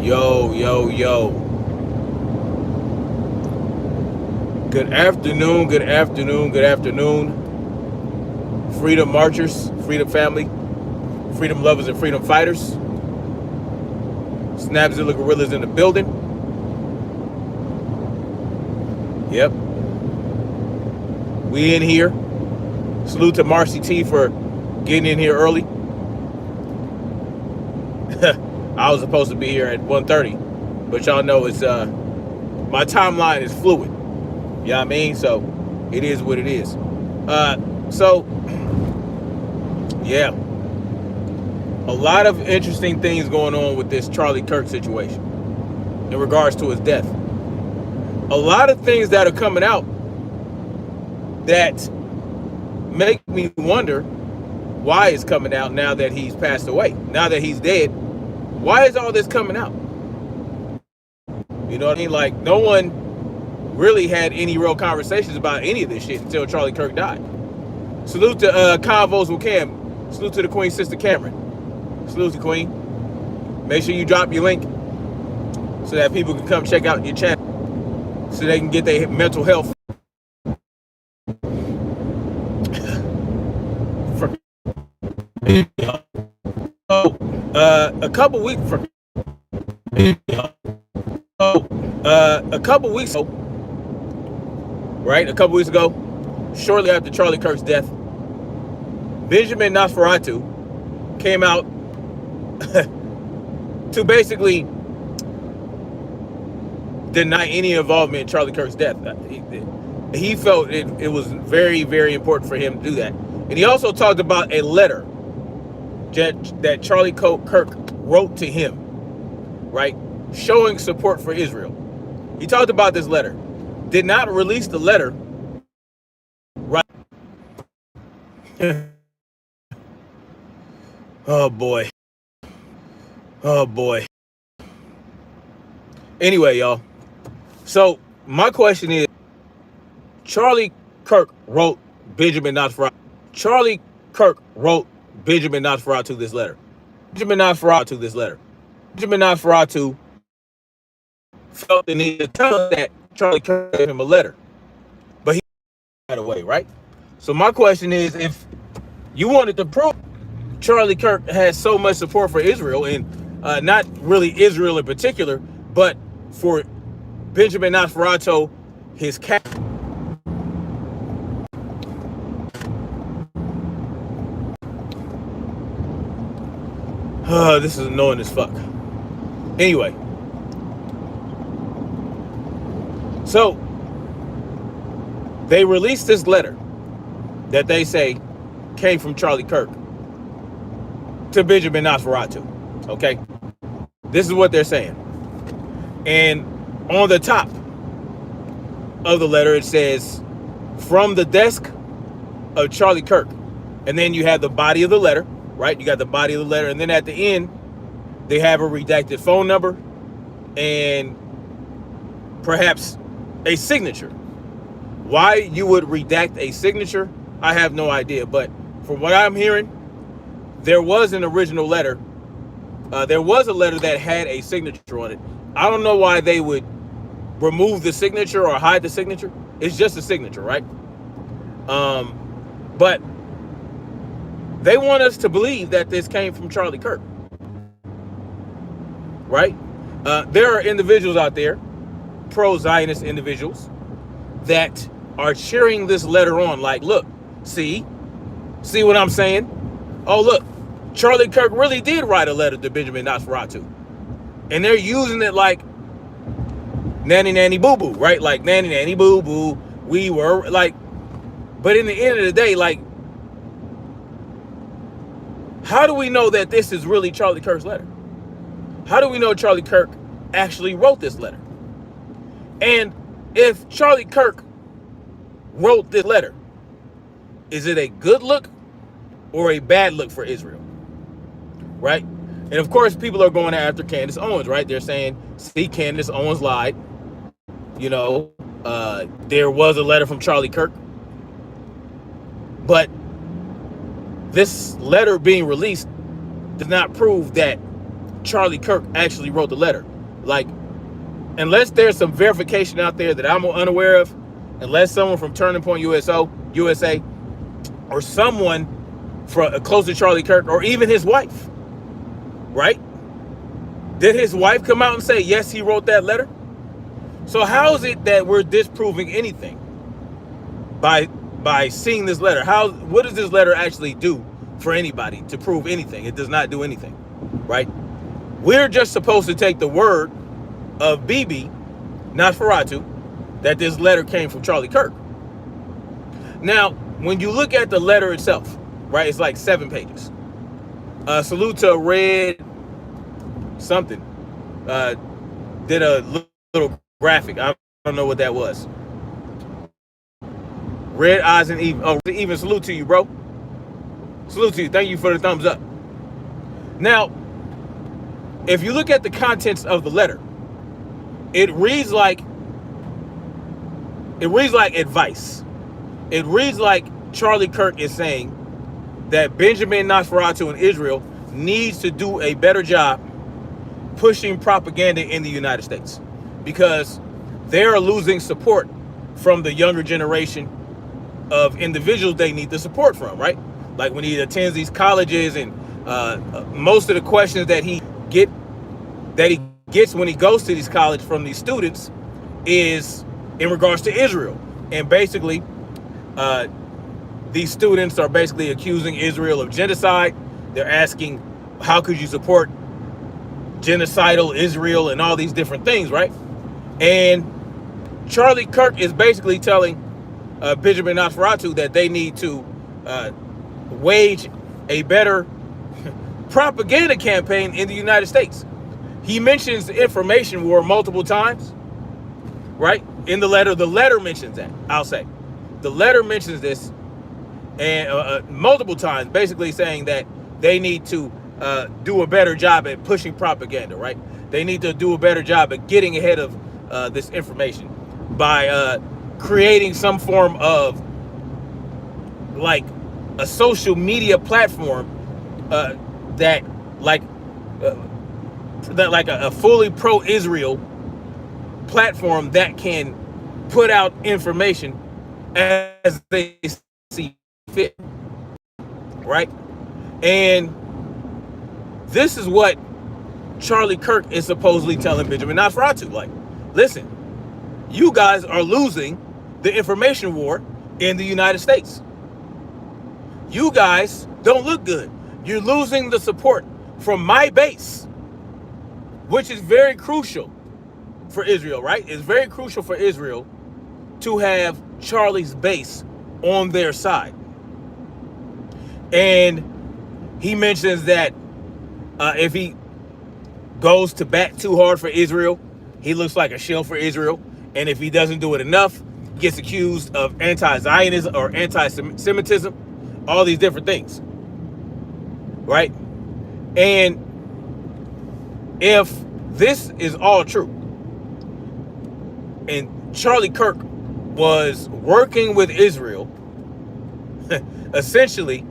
Yo, yo, yo. Good afternoon, good afternoon, good afternoon. Freedom marchers, freedom family, freedom lovers, and freedom fighters. Snapzilla Gorillas in the building. Yep. We in here. Salute to Marcy T for getting in here early. I was supposed to be here at 1:30, but y'all know it's my timeline is fluid. You know what I mean? So it is what it is. So yeah, a lot of interesting things going on with this Charlie Kirk situation in regards to his death. A lot of things that are coming out that make me wonder why it's coming out now that he's passed away, now that he's dead. Why is all this coming out? You know what I mean? Like, no one really had any real conversations about any of this shit until Charlie Kirk died. Salute to Convos with Cam. Salute to the Queen Sister Cameron. Salute to Queen. Make sure you drop your link so that people can come check out your channel so they can get their mental health. A couple weeks ago, right? A couple weeks ago, shortly after Charlie Kirk's death, Benjamin Nosferatu came out to basically deny any involvement in Charlie Kirk's death. He felt it was very, very important for him to do that. And he also talked about a letter that Charlie Kirk wrote to him, right, showing support for Israel. He talked about this letter. Did not release the letter, right? Oh boy. Oh boy. Anyway, y'all. So my question is, Charlie Kirk wrote Benjamin Nosferatu. Charlie Kirk wrote Benjamin Nosferatu this letter. Benjamin Nosferatu felt the need to tell us that Charlie Kirk gave him a letter, but he got away, right? So my question is, if you wanted to prove Charlie Kirk has so much support for Israel, and not really Israel in particular, but for Benjamin Nosferatu, his cat. This is annoying as fuck. Anyway, so they released this letter that they say came from Charlie Kirk to Benjamin Nosferatu. Okay, this is what they're saying, and on the top of the letter it says, "From the desk of Charlie Kirk," and then you have the body of the letter. Right, you got the body of the letter, and then at the end, they have a redacted phone number and perhaps a signature. Why you would redact a signature, I have no idea. But from what I'm hearing, there was an original letter. There was a letter that had a signature on it. I don't know why they would remove the signature or hide the signature. It's just a signature, right? But they want us to believe that this came from Charlie Kirk, right? There are individuals out there, pro-Zionist individuals, that are cheering this letter on. Like, look, see what I'm saying? Oh, look, Charlie Kirk really did write a letter to Benjamin Nosferatu. And they're using it like nanny nanny boo boo, right? Like nanny nanny boo boo. We were like, but in the end of the day, like, how do we know that this is really Charlie Kirk's letter? How do we know Charlie Kirk actually wrote this letter? And if Charlie Kirk wrote this letter, is it a good look or a bad look for Israel? Right? And of course, people are going after Candace Owens, right? They're saying, see, Candace Owens lied. You know, there was a letter from Charlie Kirk. But this letter being released does not prove that Charlie Kirk actually wrote the letter. Like, unless there's some verification out there that I'm unaware of, unless someone from Turning Point USA, or someone from close to Charlie Kirk, or even his wife, right? Did his wife come out and say, yes, he wrote that letter? So how is it that we're disproving anything by seeing this letter? What does this letter actually do for anybody to prove anything? It does not do anything, right? We're just supposed to take the word of BIBI, Nosferatu, that this letter came from Charlie Kirk. Now, when you look at the letter itself, right, it's like 7 pages. Salute to Red something. Did a little graphic. I don't know what that was. Red Eyes and Even. Oh, Even, salute to you, bro. Salute to you. Thank you for the thumbs up. Now, if you look at the contents of the letter, it reads like advice. It reads like Charlie Kirk is saying that Benjamin Nosferatu in Israel needs to do a better job pushing propaganda in the United States, because they are losing support from the younger generation of individuals they need the support from, right? Like when he attends these colleges, and most of the questions that he gets when he goes to these colleges from these students is in regards to Israel. And basically, these students are basically accusing Israel of genocide. They're asking, how could you support genocidal Israel and all these different things, right? And Charlie Kirk is basically telling Benjamin Nosferatu that they need to wage a better propaganda campaign in the United States. He mentions the information war multiple times, right? In the letter mentions that, I'll say. The letter mentions this and multiple times, basically saying that they need to do a better job at pushing propaganda, right? They need to do a better job at getting ahead of this information by creating some form of like a social media platform that a fully pro-Israel platform that can put out information as they see fit, right? And this is what Charlie Kirk is supposedly telling Benjamin Nosferatu. Like, listen, you guys are losing the information war in the United States. You guys don't look good. You're losing the support from my base, which is very crucial for Israel, right? It's very crucial for Israel to have Charlie's base on their side. And he mentions that if he goes to bat too hard for Israel, he looks like a shill for Israel. And if he doesn't do it enough, he gets accused of anti-Zionism or anti-Semitism, all these different things, right? And if this is all true, and Charlie Kirk was working with Israel essentially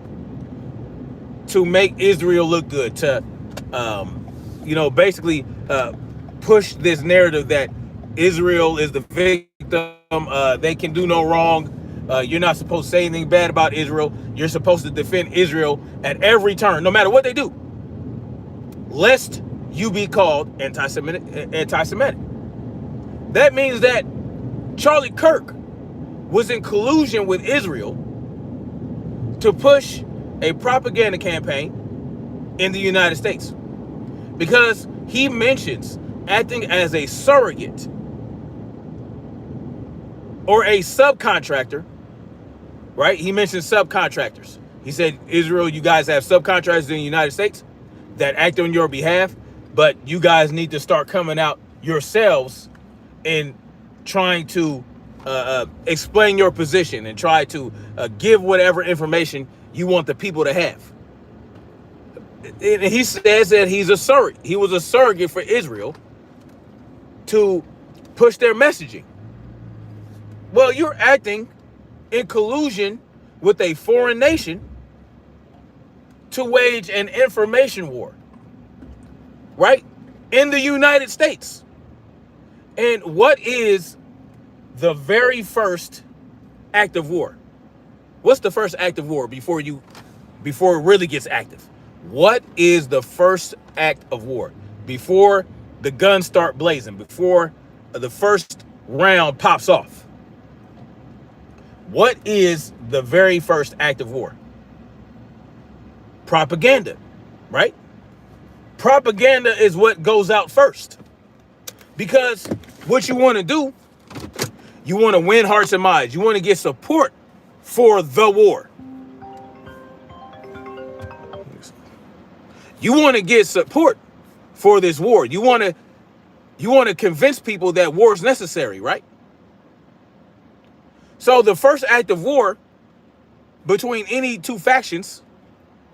to make Israel look good, to basically push this narrative that Israel is the victim, they can do no wrong, you're not supposed to say anything bad about Israel, you're supposed to defend Israel at every turn, no matter what they do, lest you be called anti-Semitic. That means that Charlie Kirk was in collusion with Israel to push a propaganda campaign in the United States, because he mentions acting as a surrogate or a subcontractor, right? He mentions subcontractors. He said, Israel, you guys have subcontractors in the United States that act on your behalf, but you guys need to start coming out yourselves and trying to explain your position and try to give whatever information you want the people to have. And he says that he was a surrogate for Israel to push their messaging. Well, you're acting in collusion with a foreign nation to wage an information war, right? In the United States. And what is the very first act of war? What's the first act of war before it really gets active? What is the first act of war? Before the guns start blazing, before the first round pops off. What is the very first act of war? Propaganda, right? Propaganda is what goes out first. Because what you want to do, you want to win hearts and minds. You want to get support for the war. You want to get support for this war. You want to convince people that war is necessary, right? So the first act of war between any two factions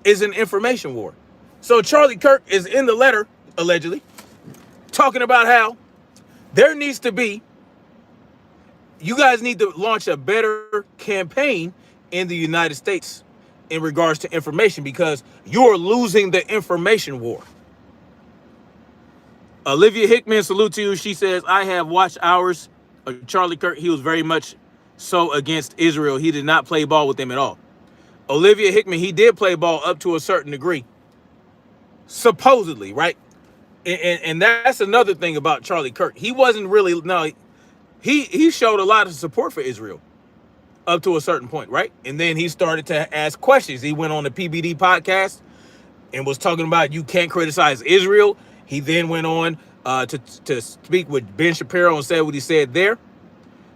is an information war. So Charlie Kirk is in the letter, allegedly, talking about how there needs to be, you guys need to launch a better campaign in the United States in regards to information because you're losing the information war. Olivia Hickman, salute to you. She says, I have watched hours of Charlie Kirk. He was very much so against Israel. He did not play ball with them at all. Olivia Hickman, he did play ball up to a certain degree. Supposedly, right? And that's another thing about Charlie Kirk. He wasn't really, no, he showed a lot of support for Israel up to a certain point, right? And then he started to ask questions. He went on the PBD podcast and was talking about you can't criticize Israel. He then went on to speak with Ben Shapiro and said what he said there.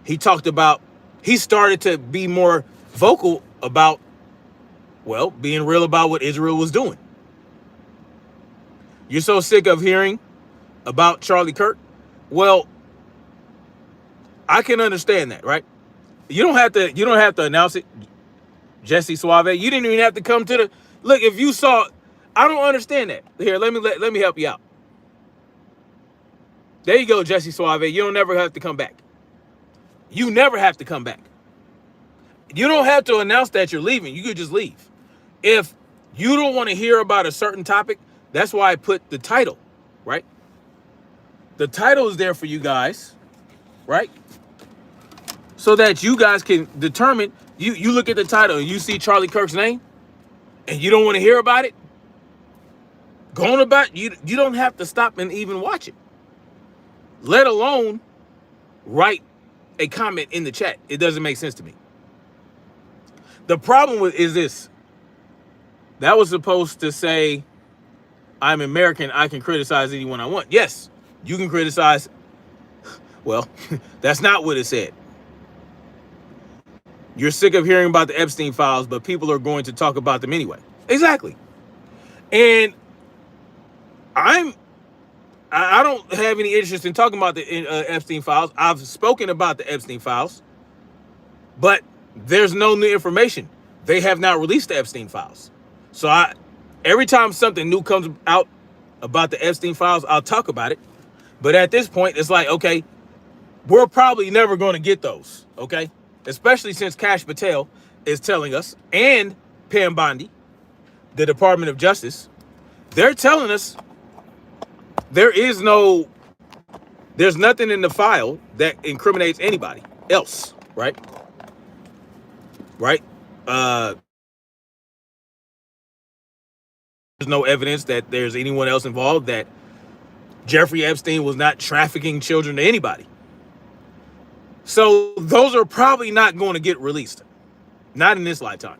He talked about, he started to be more vocal about, well, being real about what Israel was doing. You're so sick of hearing about Charlie Kirk? Well, I can understand that, right? You don't have to announce it, Jesse Suave. You didn't even have to come to the look. If you saw, I don't understand that. Here, let me help you out. There you go, Jesse Suave. You don't never have to come back. You never have to come back. You don't have to announce that you're leaving. You could just leave. If you don't want to hear about a certain topic, that's why I put the title, right? The title is there for you guys, right? So that you guys can determine, you look at the title and you see Charlie Kirk's name and you don't want to hear about it, go on about, you don't have to stop and even watch it. Let alone write a comment in the chat. It doesn't make sense to me. The problem is this. That was supposed to say, I'm American, I can criticize anyone I want. Yes, you can criticize. Well, that's not what it said. You're sick of hearing about the Epstein files, but people are going to talk about them anyway. Exactly. And I don't have any interest in talking about the Epstein files. I've spoken about the Epstein files, but there's no new information. They have not released the Epstein files. So every time something new comes out about the Epstein files, I'll talk about it. But at this point, it's like, okay, we're probably never going to get those, okay? Especially since Kash Patel is telling us, and Pam Bondi, the Department of Justice, they're telling us there's nothing in the file that incriminates anybody else, right? Right? There's no evidence that there's anyone else involved, that Jeffrey Epstein was not trafficking children to anybody. So those are probably not going to get released. Not in this lifetime.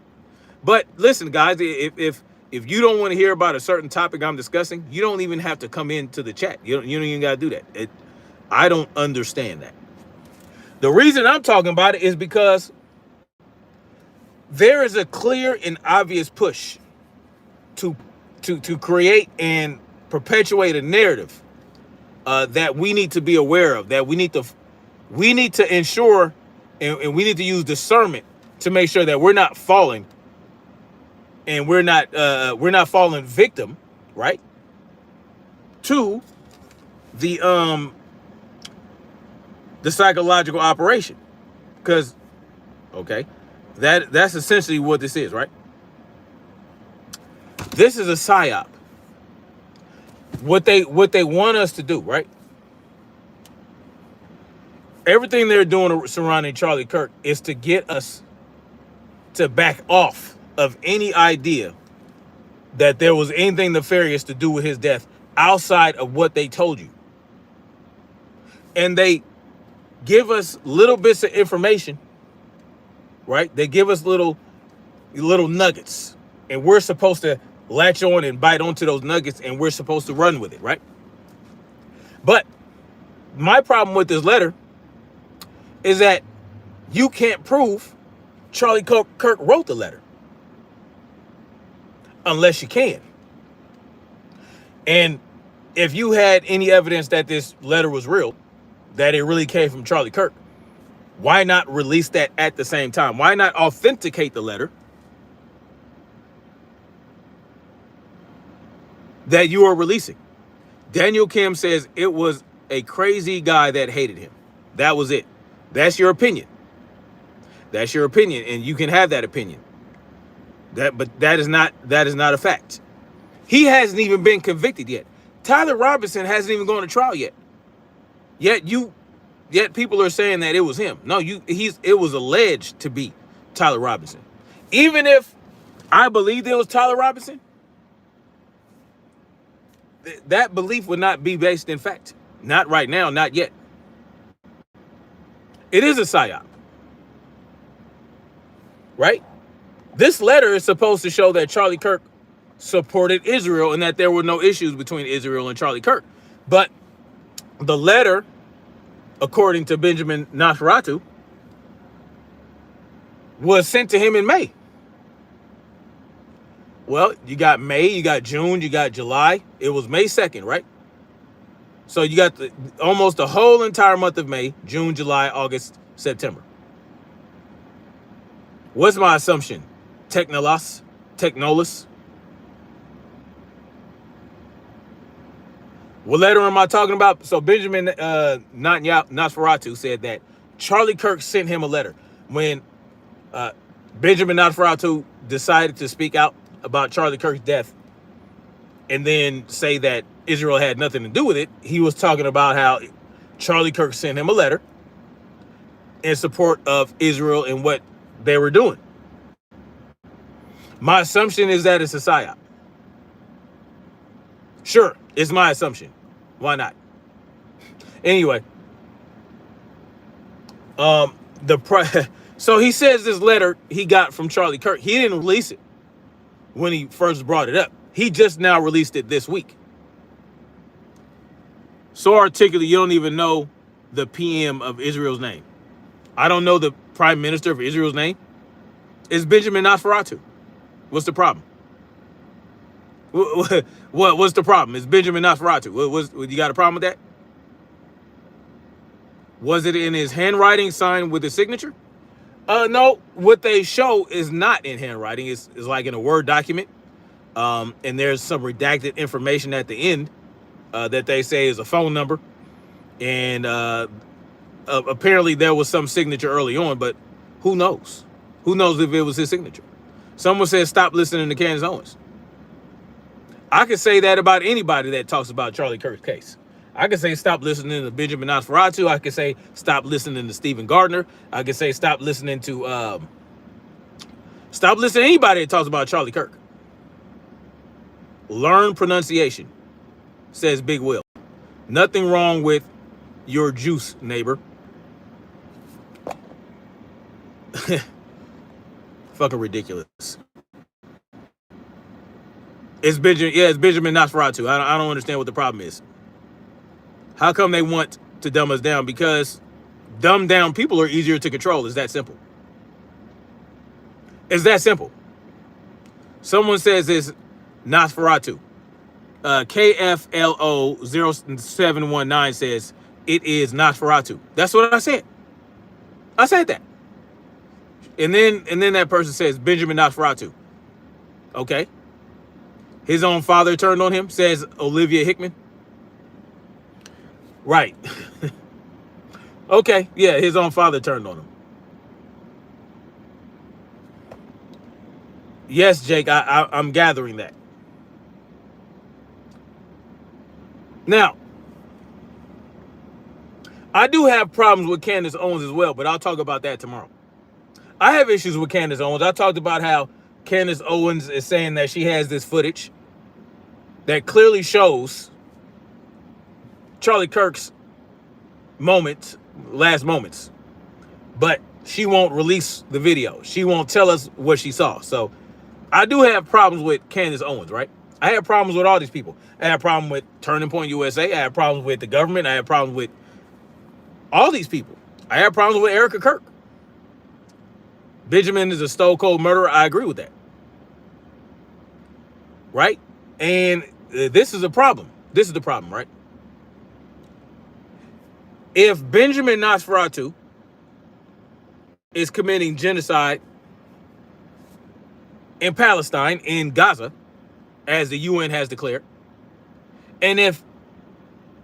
But listen, guys, if you don't want to hear about a certain topic I'm discussing, you don't even have to come into the chat. You don't even got to do that. I don't understand that. The reason I'm talking about it is because there is a clear and obvious push to create and perpetuate a narrative that we need to be aware of, that we need to ensure, and we need to use discernment to make sure that we're not falling, and we're not falling victim, right, to the psychological operation. Because, okay, that's essentially what this is, right? This is a psyop. What they want us to do, right? Everything they're doing surrounding Charlie Kirk is to get us to back off of any idea that there was anything nefarious to do with his death outside of what they told you. And they give us little bits of information, right? They give us little nuggets, and we're supposed to latch on and bite onto those nuggets, and we're supposed to run with it, right? But my problem with this letter is that you can't prove Charlie Kirk wrote the letter unless you can. And if you had any evidence that this letter was real, that it really came from Charlie Kirk, why not release that at the same time? Why not authenticate the letter that you are releasing? Daniel Kim says it was a crazy guy that hated him. That was it. That's your opinion. That's your opinion, and you can have that opinion. But that is not a fact. He hasn't even been convicted yet. Tyler Robinson hasn't even gone to trial yet. Yet people are saying that it was him. No, it was alleged to be Tyler Robinson. Even if I believed it was Tyler Robinson, that belief would not be based in fact. Not right now, not yet. It is a psyop. Right? This letter is supposed to show that Charlie Kirk supported Israel and that there were no issues between Israel and Charlie Kirk. But the letter, according to Benjamin Nosferatu, was sent to him in May. Well, you got May, you got June, you got July. It was May 2nd, right? So you got almost the whole entire month of May, June, July, August, September. What's my assumption? Technolos? What letter am I talking about? So Benjamin Nosferatu said that Charlie Kirk sent him a letter. When Benjamin Nosferatu decided to speak out about Charlie Kirk's death and then say that Israel had nothing to do with it, he was talking about how Charlie Kirk sent him a letter in support of Israel and what they were doing. My assumption is that it's a psyop. Sure, it's my assumption. Why not? Anyway, so he says this letter he got from Charlie Kirk, he didn't release it when he first brought it up. He just now released it this week. So articulate, you don't even know the PM of Israel's name. I don't know the Prime Minister of Israel's name. It's Benjamin Nosferatu. What's the problem? What's the problem? It's Benjamin Nosferatu. You got a problem with that? Was it in his handwriting signed with his signature? No, what they show is not in handwriting. It's like in a Word document. And there's some redacted information at the end that they say is a phone number. And apparently there was some signature early on, but who knows? Who knows if it was his signature? Someone said, stop listening to Candace Owens. I could say that about anybody that talks about Charlie Kirk's case. I could say, stop listening to Benjamin Nosferatu. I could say, stop listening to Stephen Gardner. I could say, stop listening to anybody that talks about Charlie Kirk. Learn pronunciation, says Big Will. Nothing wrong with your juice, neighbor. Fucking ridiculous. It's Benjamin Nosferatu. I don't understand what the problem is. How come they want to dumb us down? Because dumbed down people are easier to control. It's that simple. It's that simple. Someone says it's Nosferatu. KFLO0719 says it is Nosferatu. That's what I said. I said that. And then that person says Benjamin Nosferatu. Okay. His own father turned on him, says Olivia Hickman. Right. Okay. Yeah, his own father turned on him. Yes, Jake, I'm gathering that. Now, I do have problems with Candace Owens as well, but I'll talk about that tomorrow. I have issues with Candace Owens. I talked about how Candace Owens is saying that she has this footage that clearly shows Charlie Kirk's last moments, but she won't release the video. She won't tell us what she saw. So I do have problems with Candace Owens, right? I have problems with all these people. I have problems with Turning Point USA. I have problems with the government. I have problems with all these people. I have problems with Erica Kirk. Benjamin is a stone-cold murderer. I agree with that. Right? And this is a problem. This is the problem, right? If Benjamin Nosferatu is committing genocide in Palestine, in Gaza, as the UN has declared, and if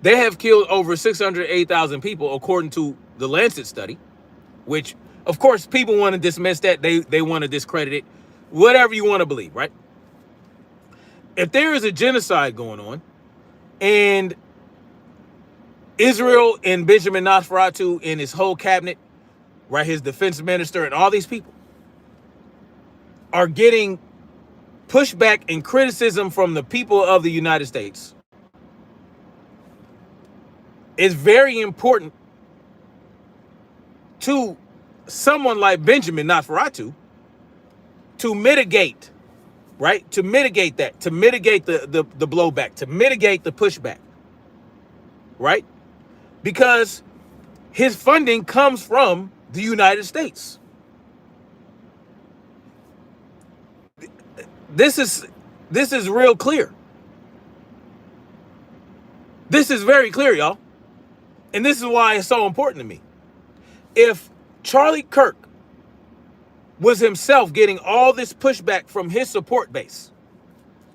they have killed over 608,000 people, according to the Lancet study, which, of course, people want to dismiss that. They want to discredit it. Whatever you want to believe, right? If there is a genocide going on, and Israel and Benjamin Nosferatu and his whole cabinet, right, his defense minister and all these people are getting pushback and criticism from the people of the United States, it's very important to someone like Benjamin Nosferatu to mitigate, right? To mitigate that, to mitigate the blowback, to mitigate the pushback, right? Because his funding comes from the United States. This is real clear. This is very clear, y'all. And this is why it's so important to me. If Charlie Kirk was himself getting all this pushback from his support base,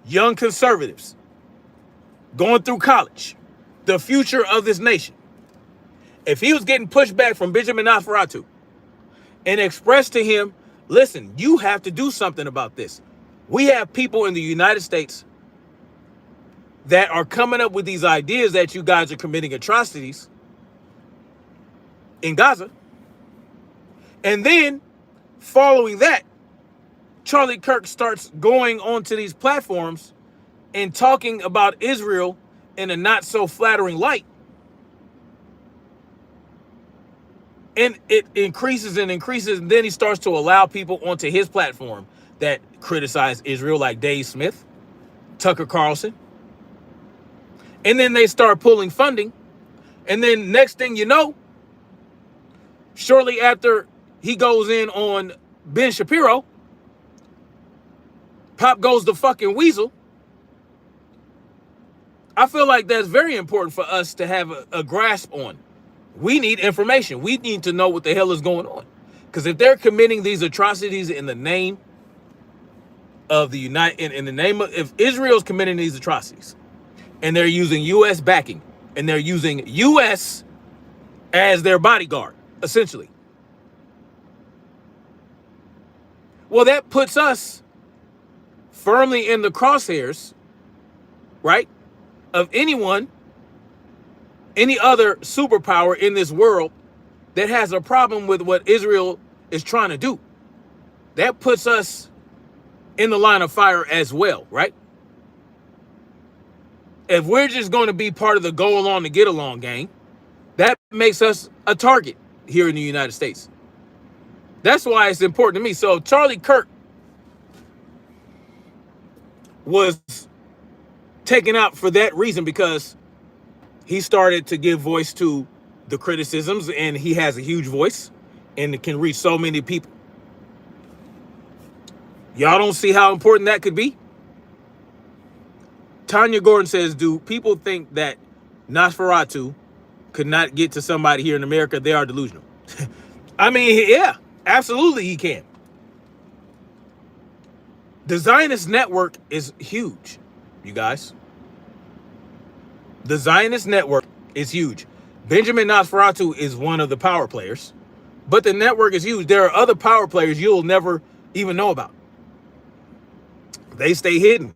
young conservatives, going through college, the future of this nation, if he was getting pushback from Benjamin Nosferatu and expressed to him, listen, you have to do something about this. We have people in the United States that are coming up with these ideas that you guys are committing atrocities in Gaza. And then following that, Charlie Kirk starts going onto these platforms and talking about Israel in a not so flattering light. And it increases and increases. And then he starts to allow people onto his platform that criticize Israel, like Dave Smith, Tucker Carlson. And then they start pulling funding. And then next thing you know, shortly after he goes in on Ben Shapiro, pop goes the fucking weasel. I feel like that's very important for us to have a grasp on. We need information. We need to know what the hell is going on. Because if they're committing these atrocities in the name of the in the name of, if Israel's committing these atrocities and they're using U.S. backing and they're using U.S. as their bodyguard, essentially, well, that puts us firmly in the crosshairs, right, of anyone, any other superpower in this world that has a problem with what Israel is trying to do. That puts us in the line of fire as well, right? If we're just going to be part of the go along to get along gang, that makes us a target here in the United States. That's why it's important to me. So Charlie Kirk was taken out for that reason, because he started to give voice to the criticisms, and he has a huge voice and it can reach so many people. Y'all don't see how important that could be? Tanya Gordon says, do people think that Nosferatu could not get to somebody here in America? They are delusional. I mean, yeah, absolutely he can. The Zionist network is huge, you guys. The Zionist network is huge. Benjamin Nosferatu is one of the power players, but the network is huge. There are other power players you'll never even know about. They stay hidden.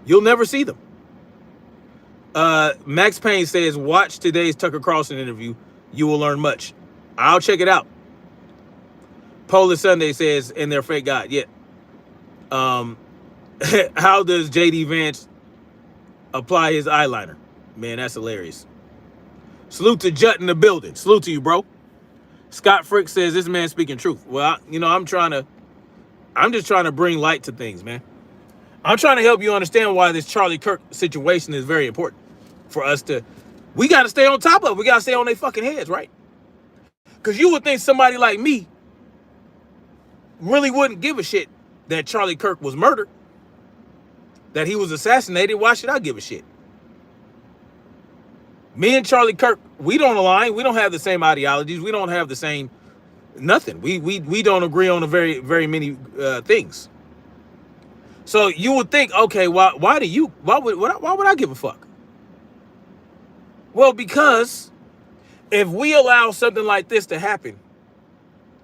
You'll never see them. Max Payne says, watch today's Tucker Carlson interview. You will learn much. I'll check it out. Polish Sunday says in their fake God. Yeah. How does JD Vance apply his eyeliner? Man, that's hilarious. Salute to Jut in the building. Salute to you, bro. Scott Frick says this man speaking truth. Well, I'm just trying to bring light to things, man. I'm trying to help you understand why this Charlie Kirk situation is very important for us to. We got to stay on top of it. We got to stay on their fucking heads, right? Because you would think somebody like me really wouldn't give a shit that Charlie Kirk was murdered, that he was assassinated. Why should I give a shit? Me and Charlie Kirk, we don't align. We don't have the same ideologies. We don't have the same nothing. We don't agree on a very many things. So you would think, okay, why would I give a fuck? Well, because if we allow something like this to happen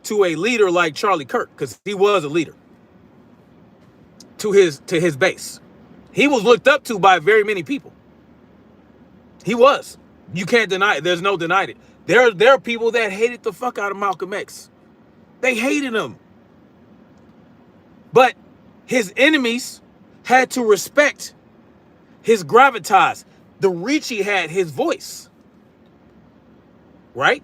to a leader like Charlie Kirk, because he was a leader to his base, he was looked up to by very many people. He was. You can't deny it. There's no denying it. There are people that hated the fuck out of Malcolm X. They hated him. But his enemies had to respect his gravitas, the reach he had, his voice. Right?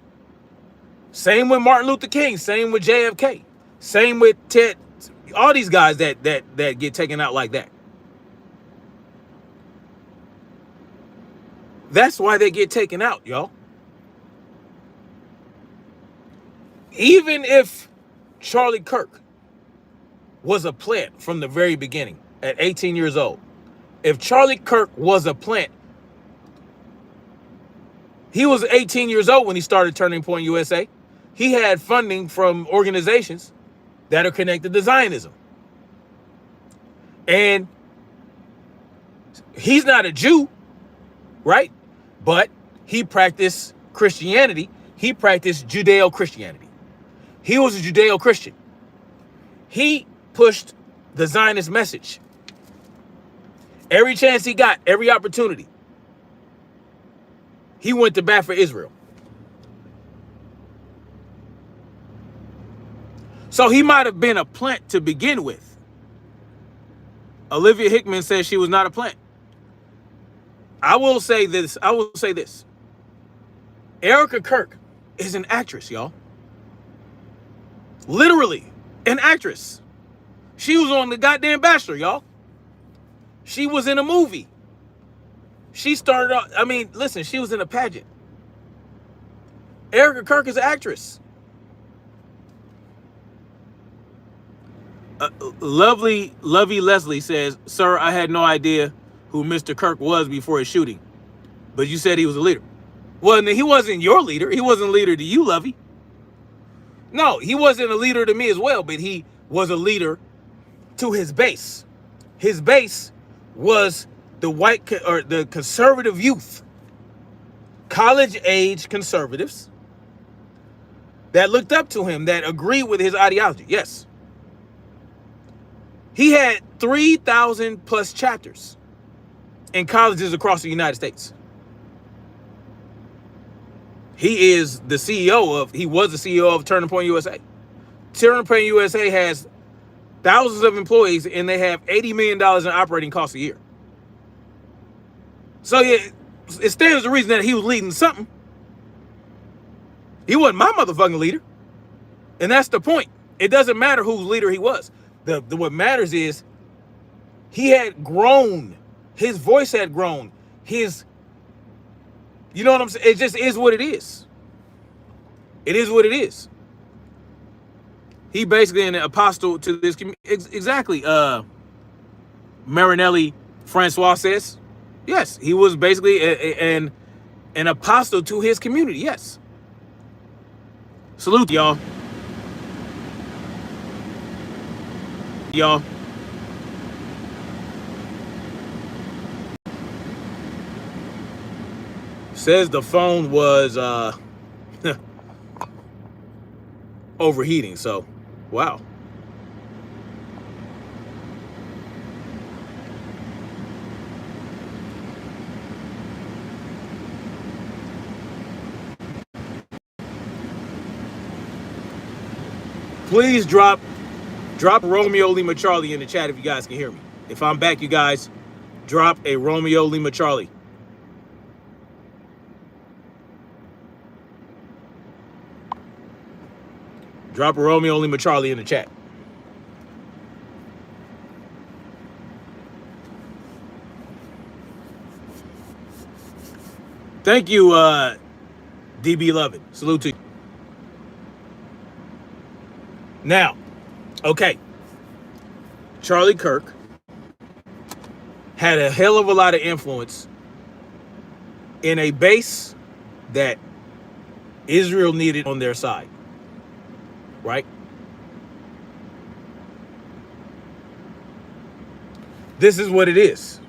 Same with Martin Luther King, same with JFK, same with Ted, all these guys that get taken out like that. That's why they get taken out, y'all. Even if Charlie Kirk was a plant from the very beginning at 18 years old, if Charlie Kirk was a plant, he was 18 years old when he started Turning Point USA. He had funding from organizations that are connected to Zionism. And he's not a Jew, right? But he practiced Christianity. He practiced Judeo-Christianity. He was a Judeo-Christian. He pushed the Zionist message. Every chance he got, every opportunity, he went to bat for Israel. So he might have been a plant to begin with. Olivia Hickman says she was not a plant. I will say this. Erica Kirk is an actress, y'all. Literally an actress. She was on The Goddamn Bachelor, y'all. She was in a movie. She started off, listen, she was in a pageant. Erica Kirk is an actress. Lovely Leslie says, sir, I had no idea who Mr. Kirk was before his shooting, but you said he was a leader. Well, he wasn't your leader. He wasn't a leader to you, Lovey. No, he wasn't a leader to me as well, but he was a leader to his base. His base was the the conservative youth, college-age conservatives that looked up to him, that agreed with his ideology. Yes. He had 3,000 plus chapters in colleges across the United States. He was the CEO of Turning Point USA. Turning Point USA has thousands of employees, and they have $80 million in operating costs a year. So yeah, it stands to reason that he was leading something. He wasn't my motherfucking leader. And that's the point. It doesn't matter whose leader he was. What matters is he had grown. His voice had grown. You know what I'm saying? It just is what it is. It is what it is. He basically an apostle to this community. Exactly. Marinelli Francois says, yes, he was basically an apostle to his community. Yes. Salute, y'all. Y'all. Says the phone was overheating. So, wow. Please drop Romeo Lima Charlie in the chat if you guys can hear me. If I'm back, you guys, drop a Romeo Lima Charlie. Drop a Romeo Lima Charlie in the chat. Thank you, DB Lovin. Salute to you. Now, okay. Charlie Kirk had a hell of a lot of influence in a base that Israel needed on their side. Right? This is what it is.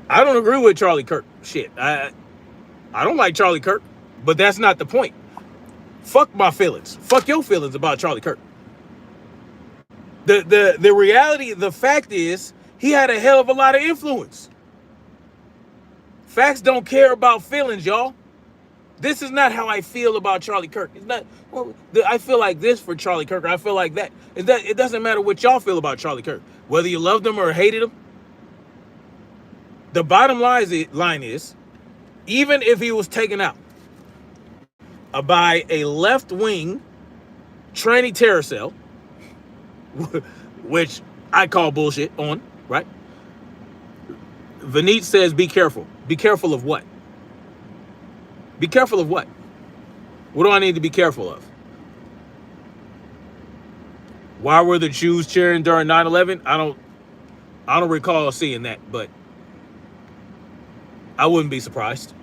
I don't agree with Charlie Kirk. Shit. I don't like Charlie Kirk, but that's not the point. Fuck my feelings. Fuck your feelings about Charlie Kirk. The reality, the fact is, he had a hell of a lot of influence. Facts don't care about feelings, y'all. This is not how I feel about Charlie Kirk. It's not, well, I feel like this for Charlie Kirk. I feel like that. It doesn't matter what y'all feel about Charlie Kirk. Whether you loved him or hated him. The bottom line is, even if he was taken out by a left-wing tranny terror cell, which I call bullshit on, right? Vineet says, be careful. Be careful of what? Be careful of what? What do I need to be careful of? Why were the Jews cheering during 9/11? I don't recall seeing that, but I wouldn't be surprised.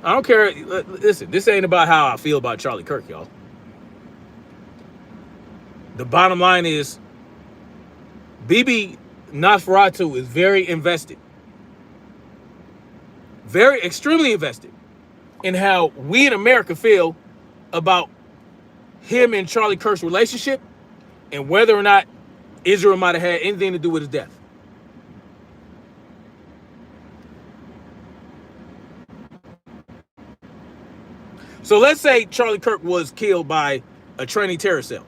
I don't care. Listen, this ain't about how I feel about Charlie Kirk, y'all. The bottom line is, BIBI Nosferatu is very invested. Very, extremely invested in how we in America feel about him and Charlie Kirk's relationship and whether or not Israel might have had anything to do with his death. So let's say Charlie Kirk was killed by a tranny terror cell.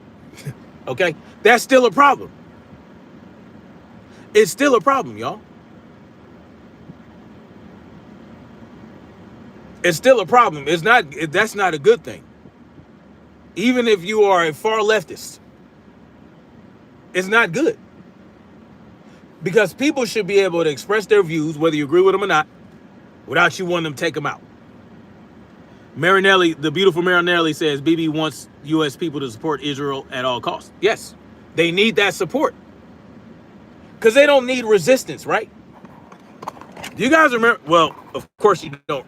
Okay? That's still a problem. It's still a problem, y'all. It's still a problem. That's not a good thing. Even if you are a far leftist, it's not good. Because people should be able to express their views, whether you agree with them or not, without you wanting them to take them out. Marinelli, the beautiful Marinelli says, BIBI wants U.S. people to support Israel at all costs. Yes, they need that support. Because they don't need resistance, right? Do you guys remember? Well, of course you don't.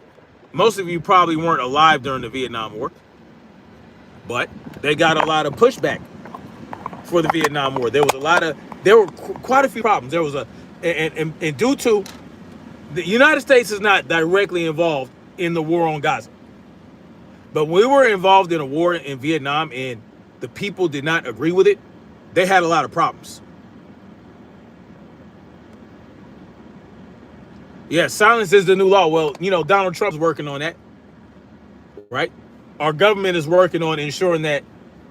Most of you probably weren't alive during the Vietnam War. But they got a lot of pushback for the Vietnam War. There were quite a few problems. There was and due to the United States is not directly involved in the war on Gaza. But when we were involved in a war in Vietnam and the people did not agree with it, they had a lot of problems. Yeah, silence is the new law. Well, you know, Donald Trump's working on that, right? Our government is working on ensuring that,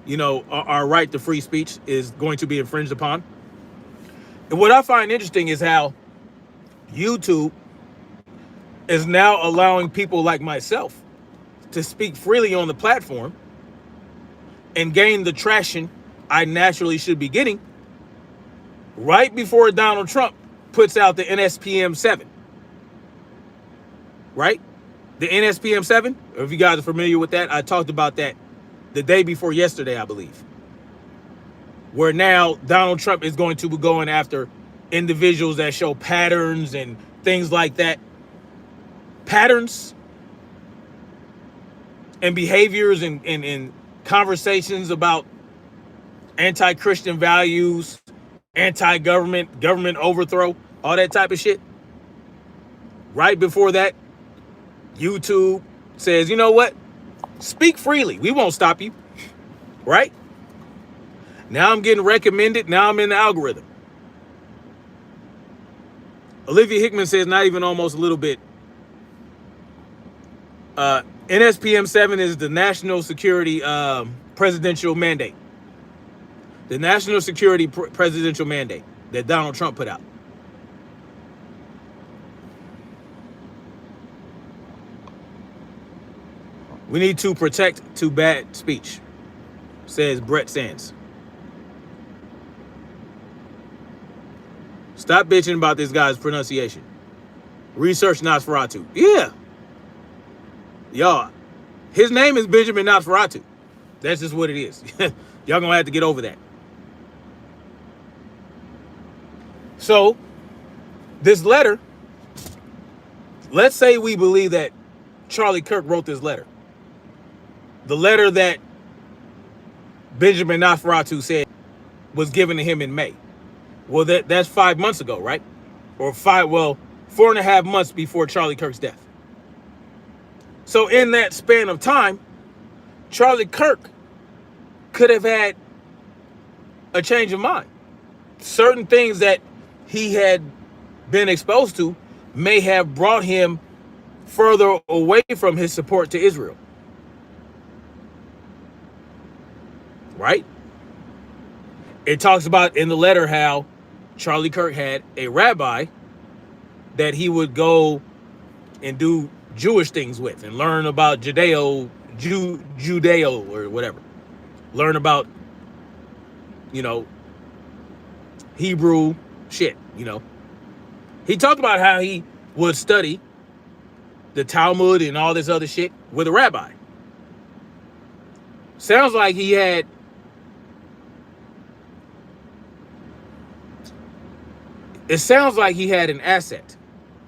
you know, our right to free speech is going to be infringed upon. And what I find interesting is how YouTube is now allowing people like myself to speak freely on the platform and gain the traction I naturally should be getting right before Donald Trump puts out the NSPM 7. Right? The NSPM 7, if you guys are familiar with that, I talked about that the day before yesterday, I believe. Where now Donald Trump is going to be going after individuals that show patterns and things like that. Patterns and behaviors and conversations about anti-Christian values, anti-government, government overthrow, all that type of shit. Right before that, YouTube says, you know what? Speak freely. We won't stop you. Right? Now I'm getting recommended. Now I'm in the algorithm. Olivia Hickman says not even almost a little bit. NSPM 7 is the national security presidential mandate. The national security presidential mandate that Donald Trump put out. We need to protect too bad speech, says Brett Sands. Stop bitching about this guy's pronunciation. Research Nosferatu. Yeah. Y'all, his name is Benjamin Nosferatu. That's just what it is. Y'all gonna have to get over that. So, this letter, let's say we believe that Charlie Kirk wrote this letter. The letter that Benjamin Nosferatu said was given to him in May. Well, that's 5 months ago, right? Or 4.5 months before Charlie Kirk's death. So in that span of time, Charlie Kirk could have had a change of mind. Certain things that he had been exposed to may have brought him further away from his support to Israel. Right? It talks about in the letter how Charlie Kirk had a rabbi that he would go and do Jewish things with and learn about Judeo or whatever. Learn about, Hebrew shit, He talked about how he would study the Talmud and all this other shit with a rabbi. Sounds like he had an asset,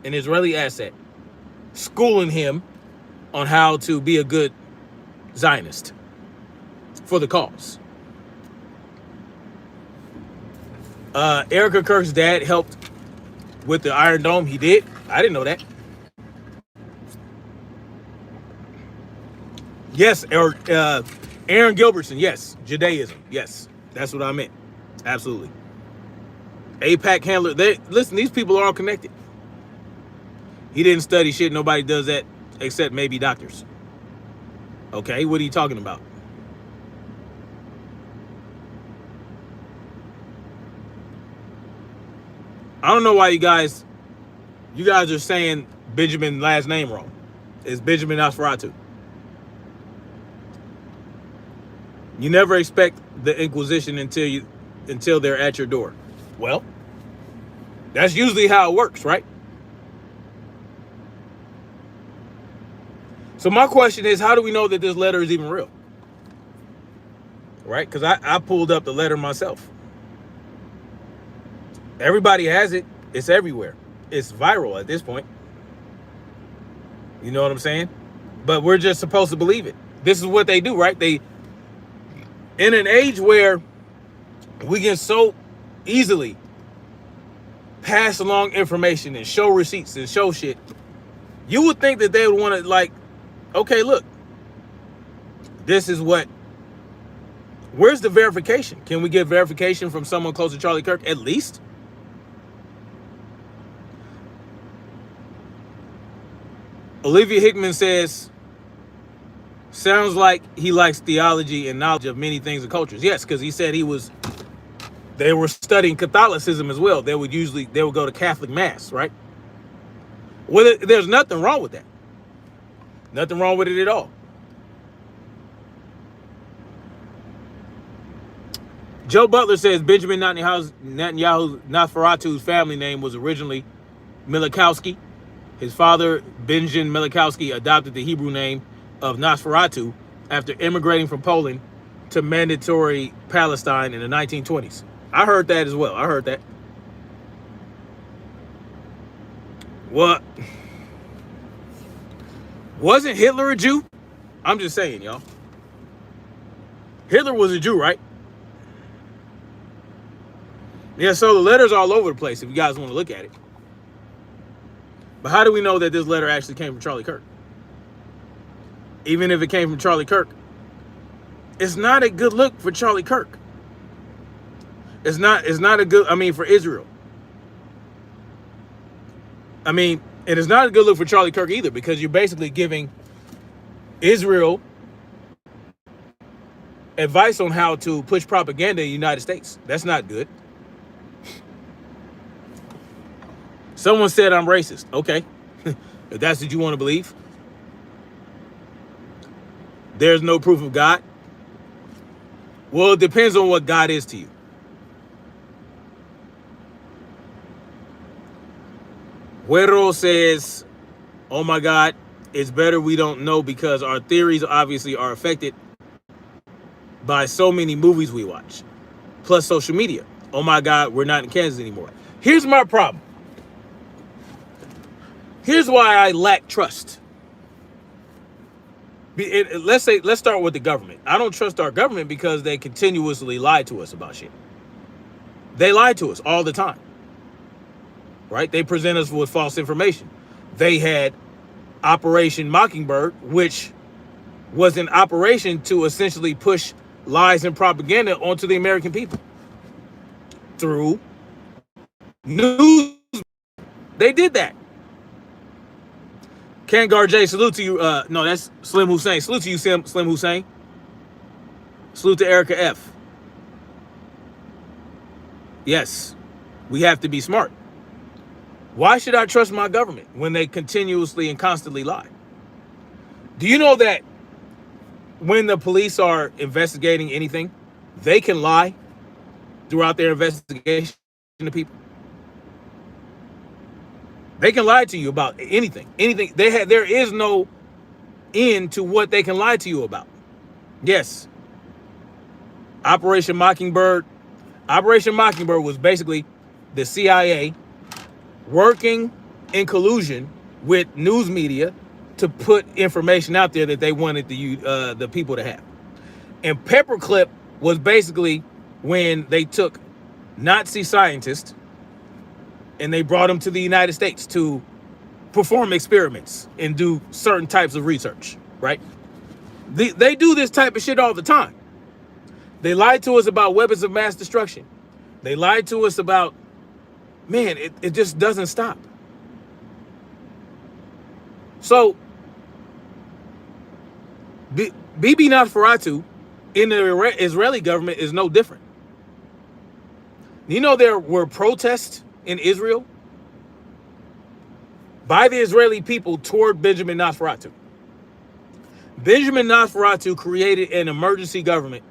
an Israeli asset, schooling him on how to be a good Zionist for the cause. Erica Kirk's dad helped with the Iron Dome. He did. I didn't know that. Yes, Aaron Gilbertson. Yes, Judaism. Yes, that's what I meant. Absolutely. APAC handler. Listen, these people are all connected. He didn't study shit. Nobody does that except maybe doctors. Okay, what are you talking about? I don't know why you guys are saying Benjamin's last name wrong. It's Benjamin Nosferatu. You never expect the Inquisition until they're at your door. Well, that's usually how it works, right? So my question is, how do we know that this letter is even real? Right? Because I pulled up the letter myself. Everybody has it. It's everywhere. It's viral at this point. You know what I'm saying? But we're just supposed to believe it. This is what they do, right? They, in an age where we can so easily pass along information and show receipts and show shit, you would think that they would want to, like, okay, look, this is what, where's the verification? Can we get verification from someone close to Charlie Kirk at least? Olivia Hickman says, sounds like he likes theology and knowledge of many things and cultures. Yes, because he said they were studying Catholicism as well. They would go to Catholic Mass, right? Well, there's nothing wrong with that. Nothing wrong with it at all. Joe Butler says Benjamin Netanyahu Nosferatu's family name was originally Milikowski. His father, Benjamin Milikowski, adopted the Hebrew name of Nosferatu after immigrating from Poland to mandatory Palestine in the 1920s. I heard that as well. I heard that. What? Wasn't Hitler a Jew? I'm just saying, y'all. Hitler was a Jew, right? Yeah, so the letter's all over the place if you guys want to look at it. But how do we know that this letter actually came from Charlie Kirk? Even if it came from Charlie Kirk, it's not a good look for Charlie Kirk. It's not a good, for Israel. It is not a good look for Charlie Kirk either, because you're basically giving Israel advice on how to push propaganda in the United States. That's not good. Someone said I'm racist. Okay. If that's what you want to believe. There's no proof of God. Well, it depends on what God is to you. Huero says, oh my God, it's better we don't know because our theories obviously are affected by so many movies we watch, plus social media. Oh my God, we're not in Kansas anymore. Here's my problem. Here's why I lack trust. Let's start with the government. I don't trust our government because they continuously lie to us about shit. They lie to us all the time. Right? They present us with false information. They had Operation Mockingbird, which was an operation to essentially push lies and propaganda onto the American people through news. They did that. Kangar J, salute to you. No, that's Slim Hussein. Salute to you, Slim Hussein. Salute to Erica F. Yes, we have to be smart. Why should I trust my government when they continuously and constantly lie? Do you know that when the police are investigating anything, they can lie throughout their investigation to people? They can lie to you about anything. There is no end to what they can lie to you about. Yes. Operation Mockingbird was basically the CIA working in collusion with news media to put information out there that they wanted the people to have. And Paperclip was basically when they took Nazi scientists and they brought them to the United States to perform experiments and do certain types of research, right? They do this type of shit all the time. They lied to us about weapons of mass destruction. They lied to us about, man, it just doesn't stop. So, BIBI Nosferatu in the Israeli government is no different. You know, there were protests in Israel by the Israeli people toward Benjamin Nosferatu. Benjamin Nosferatu created an emergency government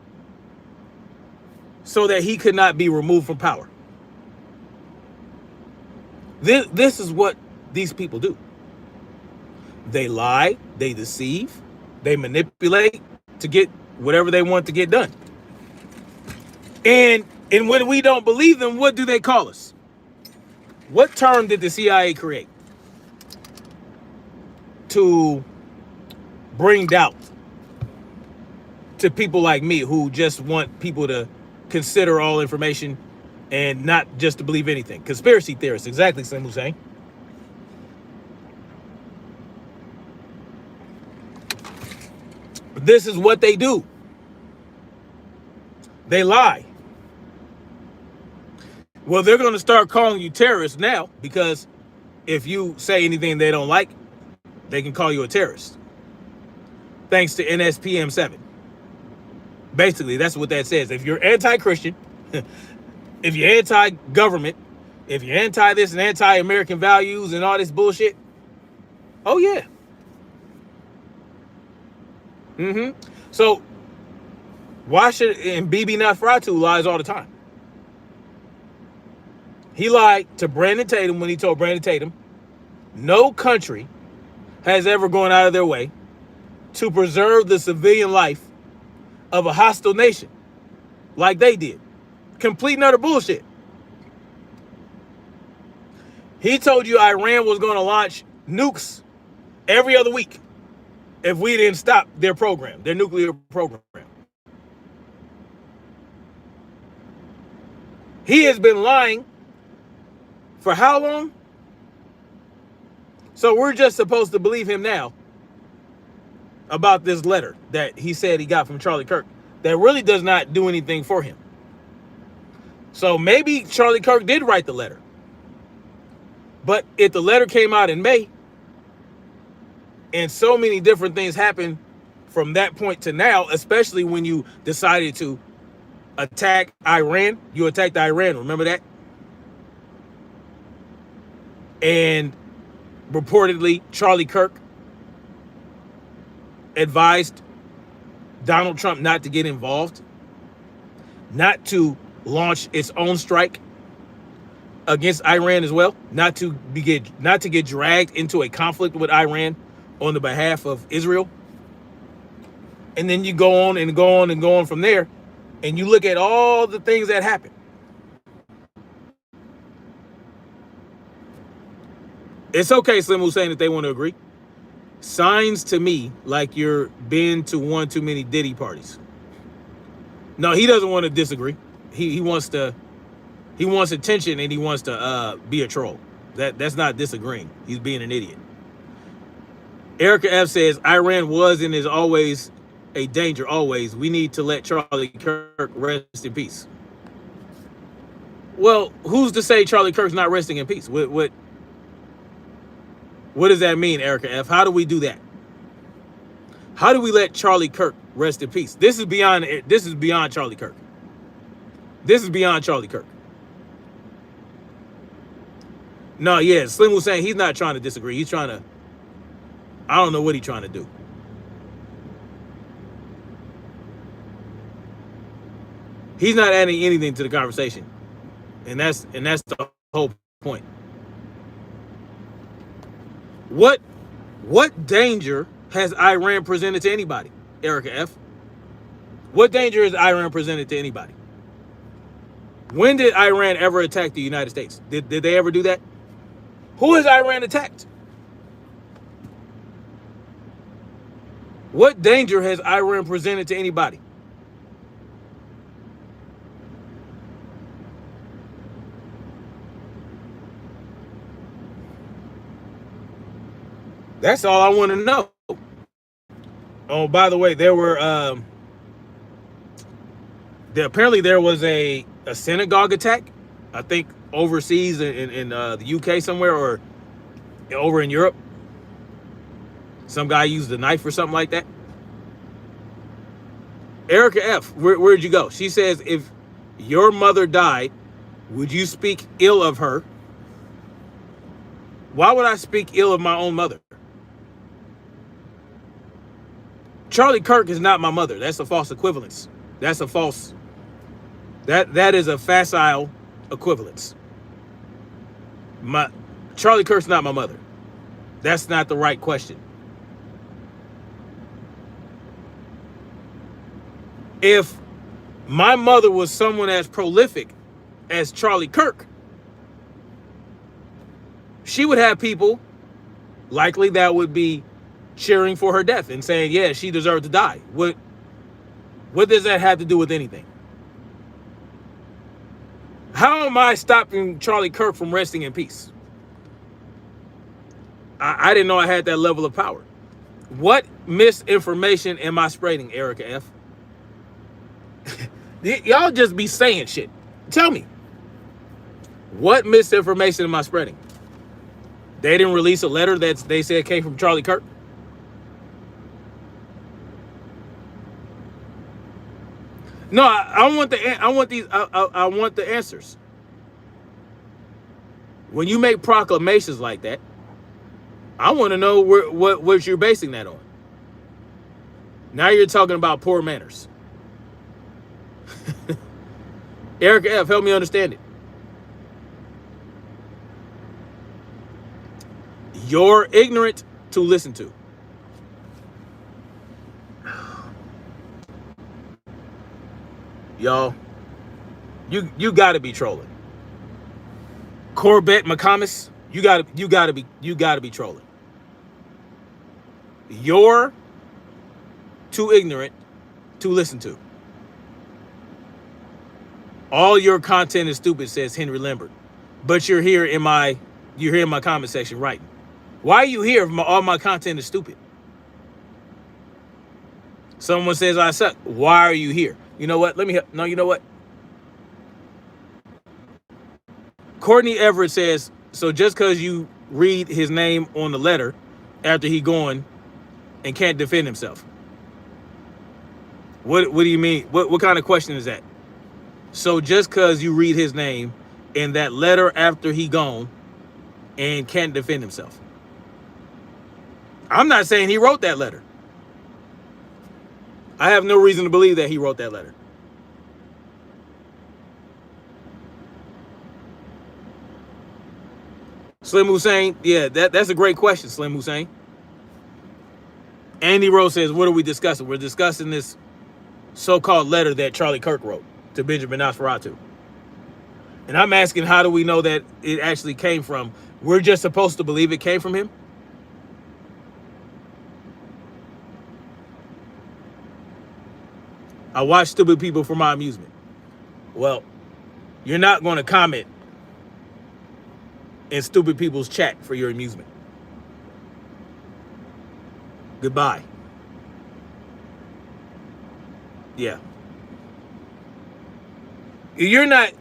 so that he could not be removed from power. This is what these people do. They lie, they deceive, they manipulate to get whatever they want to get done. And when we don't believe them, what do they call us? What term did the CIA create to bring doubt to people like me who just want people to consider all information and not just to believe anything? Conspiracy theorists, exactly, Slim Hussein. This is what they do. They lie. Well, they're going to start calling you terrorists now because if you say anything they don't like, they can call you a terrorist. Thanks to NSPM 7. Basically, that's what that says. If you're anti-Christian, if you're anti-government, if you're anti this and anti-American values and all this bullshit, oh yeah. So why should, and BIBI Nosferatu lies all the time. He lied to Brandon Tatum when he told Brandon Tatum, no country has ever gone out of their way to preserve the civilian life of a hostile nation like they did. Complete and utter bullshit. He told you Iran was going to launch nukes every other week if we didn't stop their program, their nuclear program. He has been lying for how long? So we're just supposed to believe him now about this letter that he said he got from Charlie Kirk that really does not do anything for him. So maybe Charlie Kirk did write the letter. But if the letter came out in May and so many different things happened from that point to now, especially when you decided to attack Iran. You attacked Iran, remember that? And reportedly, Charlie Kirk advised Donald Trump not to get involved, not to launch its own strike against Iran as well, not to get dragged into a conflict with Iran on the behalf of Israel. And then you go on and go on and go on from there, and you look at all the things that happen. It's okay, Slim Hussein, if they want to agree. Signs to me like you're been to one too many Diddy parties. No, he doesn't want to disagree. He wants attention, and he wants to be a troll. That's not disagreeing. He's being an idiot. Erica F says Iran was and is always a danger. Always. We need to let Charlie Kirk rest in peace. Well, who's to say Charlie Kirk's not resting in peace? What does that mean, Erica F? How do we do that? How do we let Charlie Kirk rest in peace? This is beyond Charlie Kirk. This is beyond Charlie Kirk. No, yeah, Slim was saying he's not trying to disagree. He's trying to, I don't know what he's trying to do. He's not adding anything to the conversation. And that's the whole point. What danger has Iran presented to anybody, Erica F? What danger has Iran presented to anybody? When did Iran ever attack the United States? Did they ever do that? Who has Iran attacked? What danger has Iran presented to anybody? That's all I want to know. Oh, by the way, there were apparently there was a synagogue attack, I think overseas in the UK somewhere, or over in Europe. Some guy used a knife or something like that. Erica F, where'd you go? She says, if your mother died, would you speak ill of her? Why would I speak ill of my own mother? Charlie Kirk is not my mother. That's a false equivalence. That's a false. That is a facile equivalence. Charlie Kirk's not my mother. That's not the right question. If my mother was someone as prolific as Charlie Kirk, she would have people likely that would be cheering for her death and saying, yeah, she deserved to die. What does that have to do with anything? How am I stopping Charlie Kirk from resting in peace? I didn't know I had that level of power. What misinformation am I spreading, Erica F? Y'all just be saying shit. Tell me. What misinformation am I spreading? They didn't release a letter that they said came from Charlie Kirk? No, I want the answers. When you make proclamations like that, I want to know what you're basing that on. Now you're talking about poor manners. Erica F, help me understand it. You're ignorant to listen to. Y'all, you gotta be trolling. Corbett McComas, you gotta be trolling. You're too ignorant to listen to. All your content is stupid, says Henry Lambert. But you're here in my comment section writing. Why are you here if all my content is stupid? Someone says I suck. Why are you here? You know what? No, you know what? Courtney Everett says, so just because you read his name on the letter after he gone and can't defend himself. What do you mean? What kind of question is that? So just because you read his name in that letter after he gone and can't defend himself. I'm not saying he wrote that letter. I have no reason to believe that he wrote that letter. Slim Hussein, yeah, that's a great question, Slim Hussein. Andy Rose says, what are we discussing? We're discussing this so-called letter that Charlie Kirk wrote to Benjamin Nosferatu. And I'm asking, how do we know that it actually came from? We're just supposed to believe it came from him? I watch stupid people for my amusement. Well, you're not going to comment in stupid people's chat for your amusement. Goodbye. Yeah. You're not...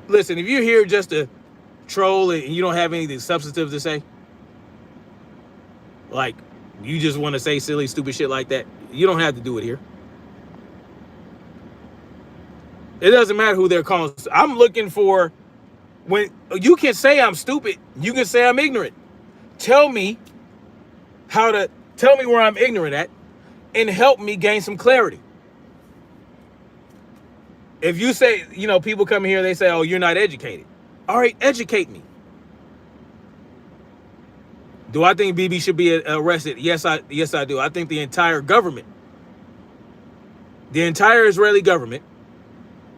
listen, if you're here just to troll and you don't have anything substantive to say, like you just want to say silly, stupid shit like that, you don't have to do it here. It doesn't matter who they're calling. I'm looking for... When you can say I'm stupid, you can say I'm ignorant. Tell me where I'm ignorant at and help me gain some clarity. If you say, people come here, they say, oh, you're not educated. All right, educate me. Do I think BIBI should be arrested? Yes, I do. I think the entire government, the entire Israeli government,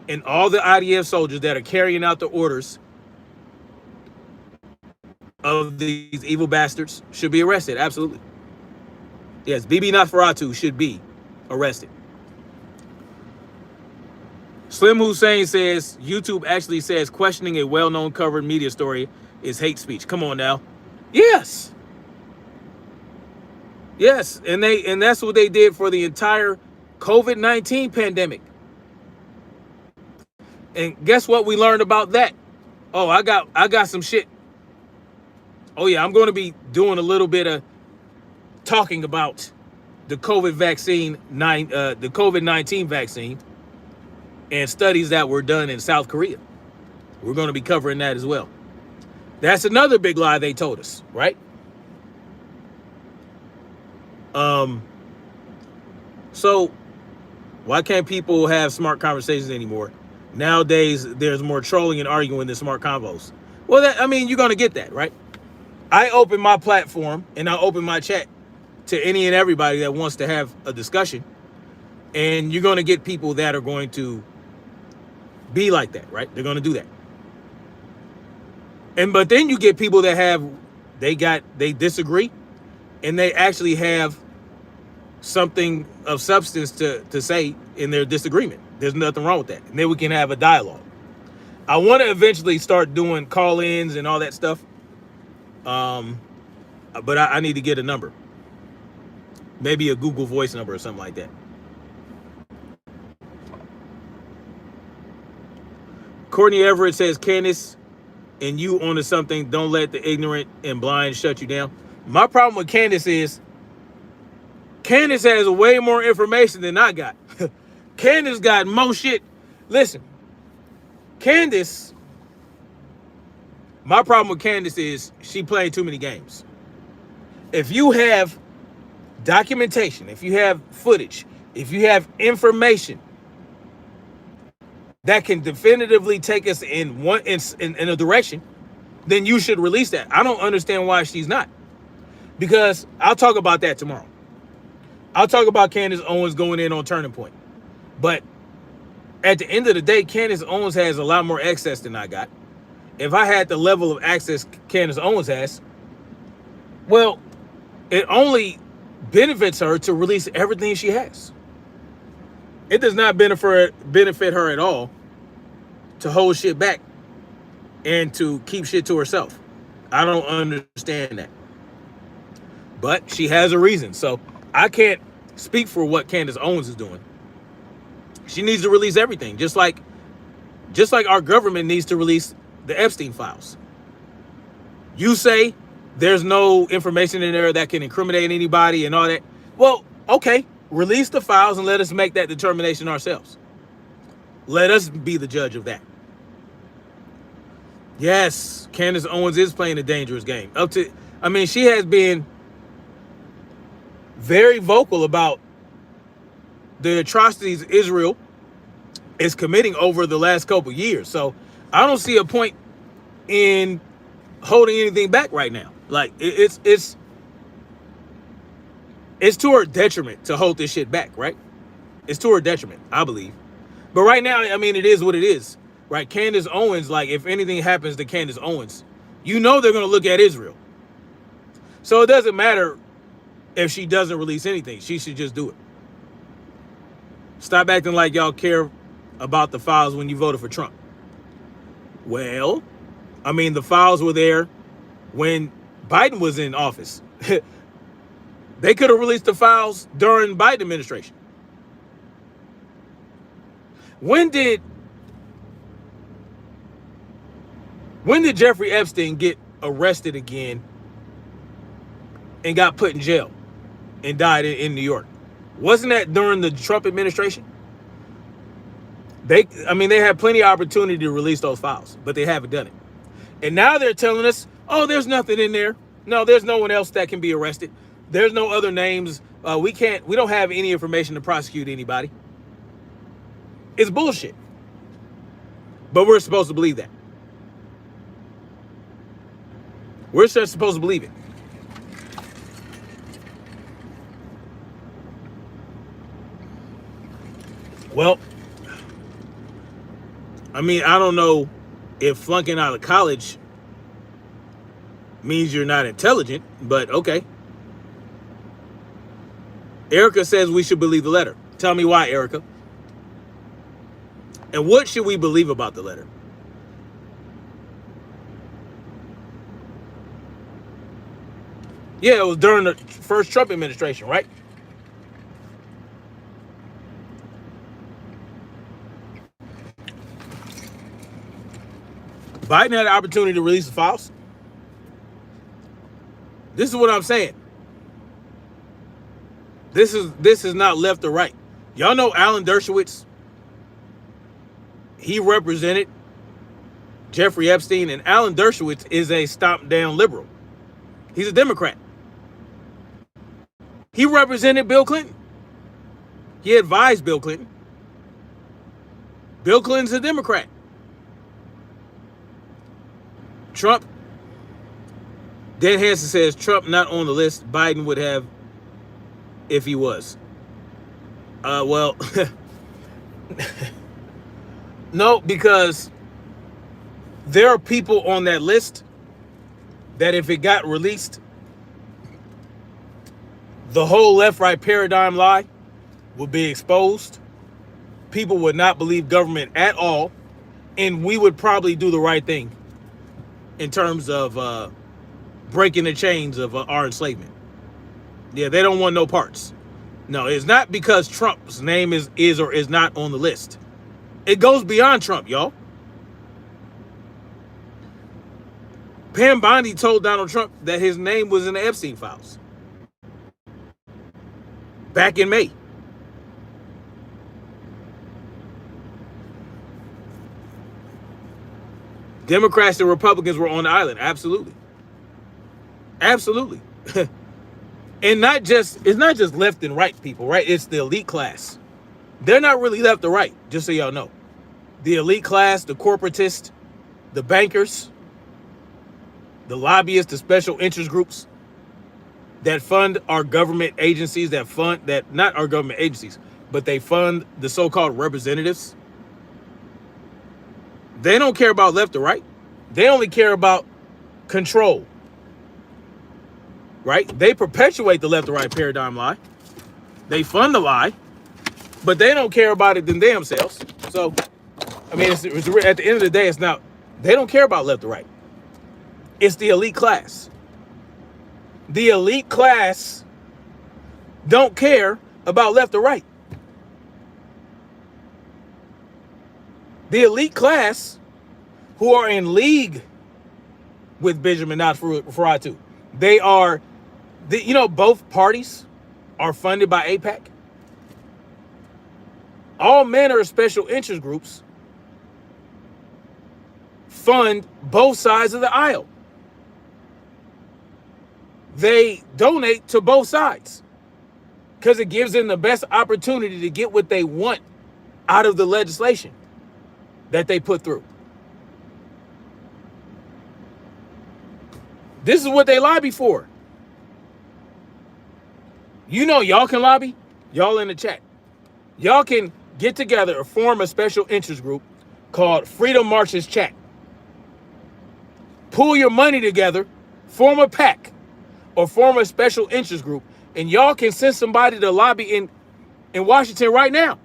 and all the IDF soldiers that are carrying out the orders of these evil bastards should be arrested. Absolutely. Yes, BIBI Nosferatu should be arrested. Slim Hussein says, YouTube actually says questioning a well-known covered media story is hate speech. Come on now. Yes. Yes, and that's what they did for the entire COVID-19 pandemic. And guess what we learned about that? Oh, I got some shit. Oh yeah, I'm going to be doing a little bit of talking about the COVID-19 vaccine and studies that were done in South Korea. We're going to be covering that as well. That's another big lie they told us, right? So why can't people have smart conversations anymore? Nowadays, there's more trolling and arguing than smart convos. Well, you're going to get that, right? I open my platform and I open my chat to any and everybody that wants to have a discussion. And you're going to get people that are going to be like that, right? They're going to do that. But then you get people that they disagree and they actually have something of substance to say in their disagreement. There's nothing wrong with that. And then we can have a dialogue. I want to eventually start doing call-ins and all that stuff. But I need to get a number. Maybe a Google Voice number or something like that. Courtney Everett says, Candace, and you onto something. Don't let the ignorant and blind shut you down. My problem with Candace is Candace has way more information than I got. Candace got more shit. Listen, Candace, my problem with Candace is she playing too many games. If you have documentation, if you have footage, if you have information that can definitively take us in a direction, then you should release that. I don't understand why she's not. Because I'll talk about that tomorrow. I'll talk about Candace Owens going in on Turning Point. But at the end of the day, Candace Owens has a lot more access than I got. If I had the level of access Candace Owens has, well, it only benefits her to release everything she has. It does not benefit her at all to hold shit back and to keep shit to herself. I don't understand that. But she has a reason. So I can't speak for what Candace Owens is doing. She needs to release everything, just like our government needs to release the Epstein files. You say there's no information in there that can incriminate anybody and all that. Well, okay, Release the files and let us make that determination ourselves. Let us be the judge of that. Yes, Candace Owens is playing a dangerous game. She has been very vocal about the atrocities Israel is committing over the last couple of years. So I don't see a point in holding anything back right now. Like it's to her detriment to hold this shit back, right? It's to her detriment, I believe. But right now, it is what it is, right? Candace Owens, like if anything happens to Candace Owens, they're going to look at Israel. So it doesn't matter if she doesn't release anything. She should just do it. Stop acting like y'all care about the files when you voted for Trump. Well, the files were there when Biden was in office. They could have released the files during Biden administration. When did Jeffrey Epstein get arrested again and got put in jail and died in New York? Wasn't that during the Trump administration? They had plenty of opportunity to release those files, but they haven't done it. And now they're telling us, oh, there's nothing in there. No, there's no one else that can be arrested. There's no other names. We don't have any information to prosecute anybody. It's bullshit. But we're supposed to believe that. We're just supposed to believe it. Well, I don't know if flunking out of college means you're not intelligent, but okay. Erica says we should believe the letter. Tell me why, Erica. And what should we believe about the letter? Yeah, it was during the first Trump administration, right? Biden had an opportunity to release the files. This is what I'm saying. This is not left or right. Y'all know Alan Dershowitz. He represented Jeffrey Epstein, and Alan Dershowitz is a stomp-down liberal. He's a Democrat. He represented Bill Clinton. He advised Bill Clinton. Bill Clinton's a Democrat. Trump, Dan Hansen says Trump not on the list. Biden would have if he was. Well, no, because there are people on that list that if it got released, the whole left-right paradigm lie would be exposed. People would not believe government at all, and we would probably do the right thing in terms of breaking the chains of our enslavement. Yeah, they don't want no parts. No, it's not because Trump's name is or is not on the list. It goes beyond Trump, y'all. Pam Bondi told Donald Trump that his name was in the Epstein files back in May. Democrats and Republicans were on the island. Absolutely. Absolutely. And it's not just left and right people, right? It's the elite class. They're not really left or right, just so y'all know. The elite class, the corporatists, the bankers, the lobbyists, the special interest groups that fund our government agencies, not our government agencies, but they fund the so-called representatives. They don't care about left or right. They only care about control. Right? They perpetuate the left or right paradigm lie. They fund the lie, but they don't care about it themselves. So, it's at the end of the day, they don't care about left or right. It's the elite class. The elite class don't care about left or right. The elite class who are in league with Benjamin Netanyahu, they are, both parties are funded by AIPAC. all manner of special interest groups fund both sides of the aisle. They donate to both sides because it gives them the best opportunity to get what they want out of the legislation that they put through. This is what they lobby for. You know, y'all can lobby. Y'all in the chat. Y'all can get together or form a special interest group called Freedom Marches Chat. Pull your money together, form a PAC, or form a special interest group, and y'all can send somebody to lobby in Washington right now.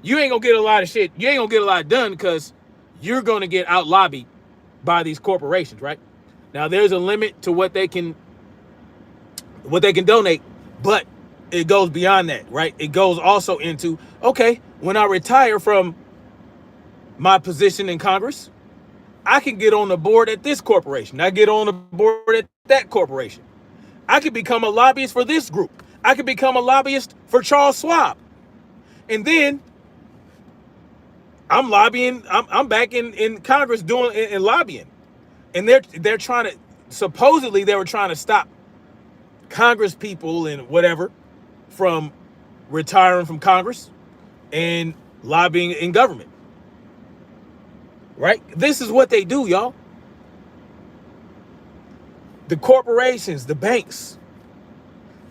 You ain't gonna get a lot of shit. You ain't gonna get a lot done because you're gonna get out lobbied by these corporations, right? Now there's a limit to what they can donate, but it goes beyond that, right? It goes also into, okay, when I retire from my position in Congress, I can get on the board at this corporation. I get on the board at that corporation. I could become a lobbyist for this group. I could become a lobbyist for Charles Schwab. And then I'm lobbying, I'm back in Congress doing and lobbying. And they're trying to, supposedly they were trying to stop Congress people and whatever from retiring from Congress and lobbying in government. Right? This is what they do, y'all. The corporations, the banks,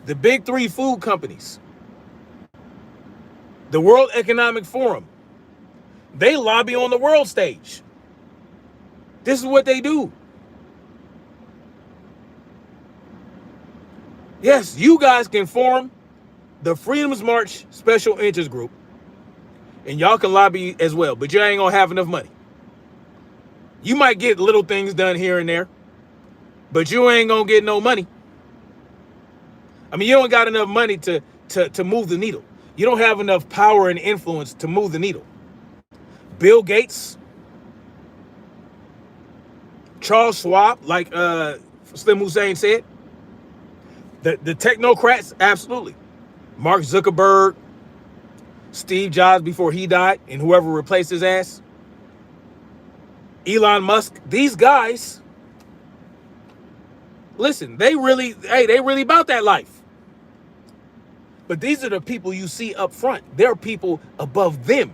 the big three food companies, the World Economic Forum, they lobby on the world stage. This is what they do. Yes, you guys can form the Freedom's March Special Interest Group, and y'all can lobby as well, but you ain't gonna have enough money. You might get little things done here and there, but you ain't gonna get no money. I mean, you don't got enough money to move the needle. You don't have enough power and influence to move the needle. Bill Gates, Charles Schwab, like Slim Hussein said, the technocrats, absolutely. Mark Zuckerberg, Steve Jobs before he died, and whoever replaced his ass, Elon Musk, these guys, listen, they really about that life. But these are the people you see up front. There are people above them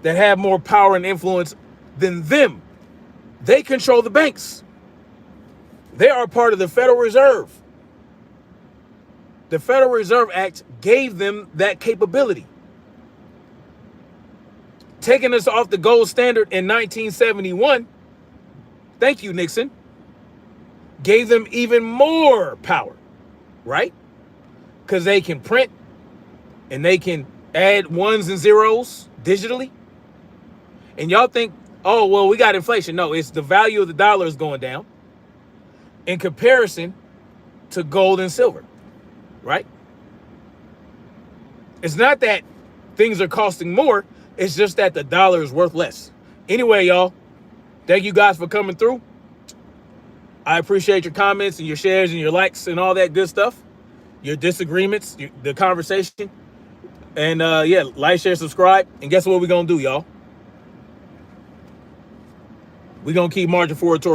that have more power and influence than them. They control the banks. They are part of the Federal Reserve. The Federal Reserve Act gave them that capability. Taking us off the gold standard in 1971, thank you, Nixon, gave them even more power, right? Because they can print and they can add ones and zeros digitally. And y'all think, oh, well, we got inflation. No, it's the value of the dollar is going down in comparison to gold and silver, right? It's not that things are costing more. It's just that the dollar is worth less. Anyway, y'all, thank you guys for coming through. I appreciate your comments and your shares and your likes and all that good stuff. Your disagreements, the conversation. And yeah, like, share, subscribe. And guess what we're going to do, y'all? We're going to keep marching forward toward